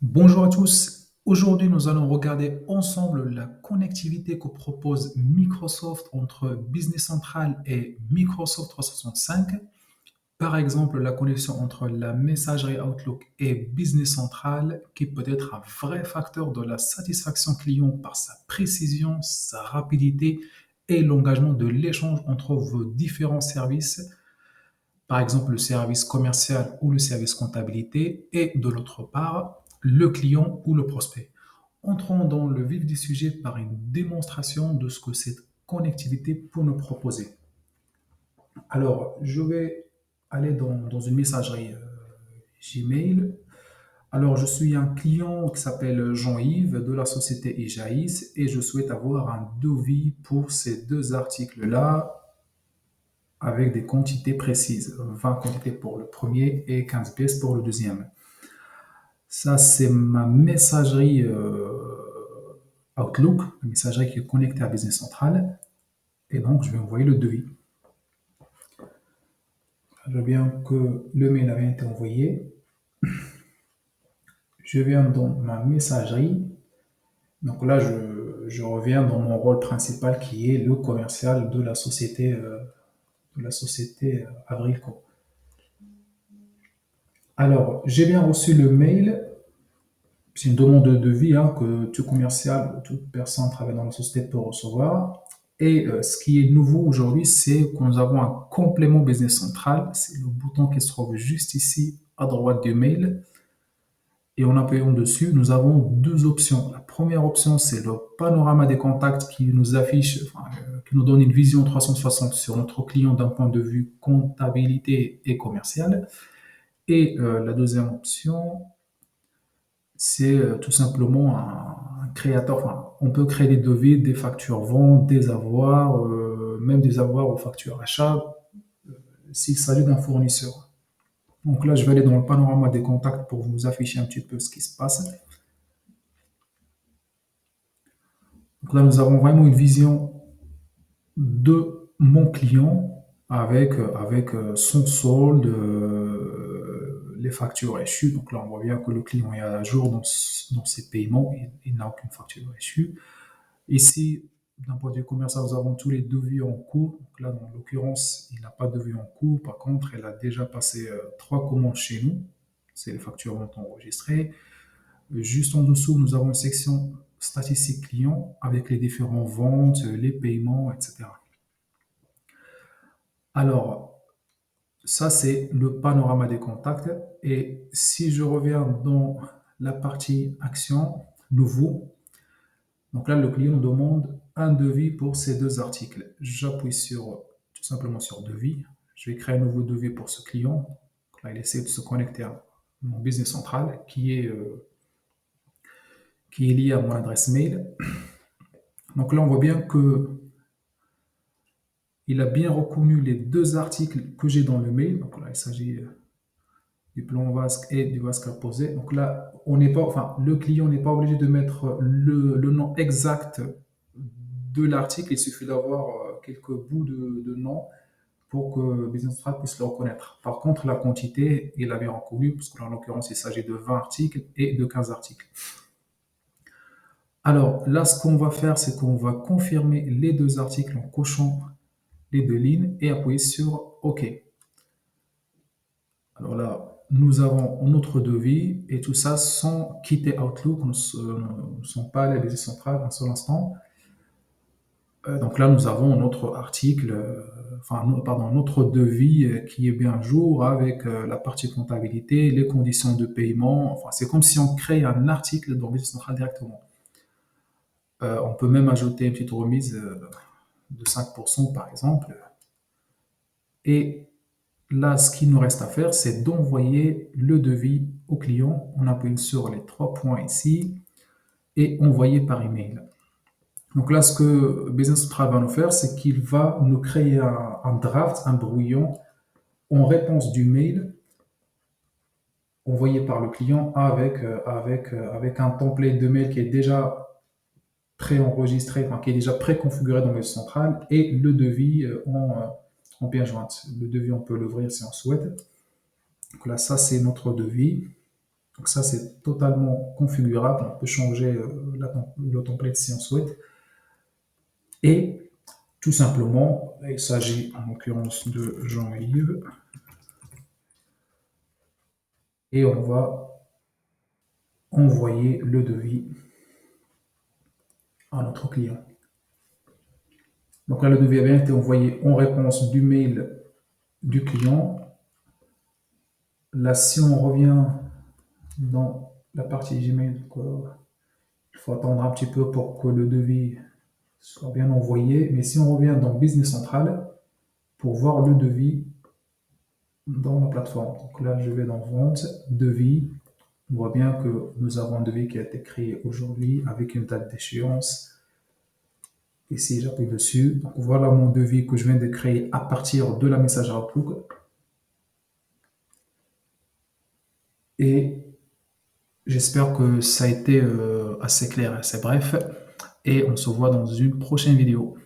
Bonjour à tous. Aujourd'hui, nous allons regarder ensemble la connectivité que propose Microsoft entre Business Central et Microsoft 365. Par exemple, la connexion entre la messagerie Outlook et Business Central, qui peut être un vrai facteur de la satisfaction client par sa précision, sa rapidité et l'engagement de l'échange entre vos différents services, par exemple le service commercial ou le service comptabilité, et de l'autre part, le client ou le prospect. Entrons dans le vif du sujet par une démonstration de ce que cette connectivité peut nous proposer. Alors, je vais aller dans une messagerie Gmail. Alors, je suis un client qui s'appelle Jean-Yves de la société Ejaïs et je souhaite avoir un devis pour ces deux articles-là avec des quantités précises, 20 quantités pour le premier et 15 pièces pour le deuxième. Ça, c'est ma messagerie Outlook, la messagerie qui est connectée à Business Central. Et donc, je vais envoyer le devis. Je veux bien que le mail a bien été envoyé. Je viens dans ma messagerie. Donc là, je reviens dans mon rôle principal qui est le commercial de la société Avrilco. Alors, j'ai bien reçu le mail. C'est une demande de devis que tout commercial ou toute personne travaillant dans la société peut recevoir. Et ce qui est nouveau aujourd'hui, c'est que nous avons un complément business central. C'est le bouton qui se trouve juste ici à droite du mail. Et en appuyant dessus, nous avons deux options. La première option, c'est le panorama des contacts qui nous affiche, qui nous donne une vision 360 sur notre client d'un point de vue comptabilité et commercial. Et la deuxième option, c'est tout simplement un créateur. Enfin, on peut créer des devis, des factures ventes, des avoirs, même des avoirs aux factures achats, s'il s'agit d'un fournisseur. Donc là, je vais aller dans le panorama des contacts pour vous afficher un petit peu ce qui se passe. Donc là, nous avons vraiment une vision de mon client avec son solde, les factures échues. Donc là, on voit bien que le client est à jour dans ses paiements. Il n'a aucune facture échue. Ici, d'un point de vue commercial, nous avons tous les devis en cours. Donc là, dans l'occurrence, il n'a pas de devis en cours. Par contre, elle a déjà passé trois commandes chez nous. C'est les factures vont enregistrées. Juste en dessous, nous avons une section statistiques clients avec les différents ventes, les paiements, etc. Alors, ça, c'est le panorama des contacts. Et si je reviens dans la partie action, nouveau, donc là, le client nous demande un devis pour ces deux articles. J'appuie tout simplement sur devis. Je vais créer un nouveau devis pour ce client. Donc là, il essaie de se connecter à mon business central qui est lié à mon adresse mail. Donc là, on voit bien que il a bien reconnu les deux articles que j'ai dans le mail. Donc là, il s'agit du plan vasque et du vasque à poser. Donc là, on n'est pas, enfin, le client n'est pas obligé de mettre le nom exact de l'article. Il suffit d'avoir quelques bouts de nom pour que Business Central puisse le reconnaître. Par contre, la quantité, il avait reconnu, parce que en l'occurrence, il s'agit de 20 articles et de 15 articles. Alors là, ce qu'on va faire, c'est qu'on va confirmer les deux articles en cochant les deux lignes et appuyer sur OK. Alors là, nous avons notre devis et tout ça sans quitter Outlook. Nous ne sommes pas à la Business Central un seul instant. Donc là, nous avons notre article, pardon, notre devis qui est bien à jour avec la partie comptabilité, les conditions de paiement. Enfin, c'est comme si on crée un article dans Business Central directement. On peut même ajouter une petite remise de 5% par exemple. Et là, ce qu'il nous reste à faire, c'est d'envoyer le devis au client. On appuie sur les trois points ici et envoyer par email. Donc là, ce que Business Central va nous faire, c'est qu'il va nous créer un draft, un brouillon en réponse du mail envoyé par le client avec un template de mail qui est déjà préenregistré, enfin, qui est déjà préconfiguré dans Business Central et le devis en pièce jointe. Le devis, on peut l'ouvrir si on souhaite. Donc là, ça, c'est notre devis. Donc ça, c'est totalement configurable. On peut changer le template si on souhaite. Et tout simplement, il s'agit en l'occurrence de Jean-Yves. Et on va envoyer le devis à notre client. Donc là, le devis a bien été envoyé en réponse du mail du client. Là, si on revient dans la partie Gmail, il faut attendre un petit peu pour que le devis soit bien envoyé. Mais si on revient dans Business Central, pour voir le devis dans la plateforme. Donc là, je vais dans Vente, Devis. On voit bien que nous avons un devis qui a été créé aujourd'hui avec une date d'échéance. Ici, j'appuie dessus. Donc voilà mon devis que je viens de créer à partir de la messagerie Outlook. Et j'espère que ça a été assez clair, assez bref. Et on se voit dans une prochaine vidéo.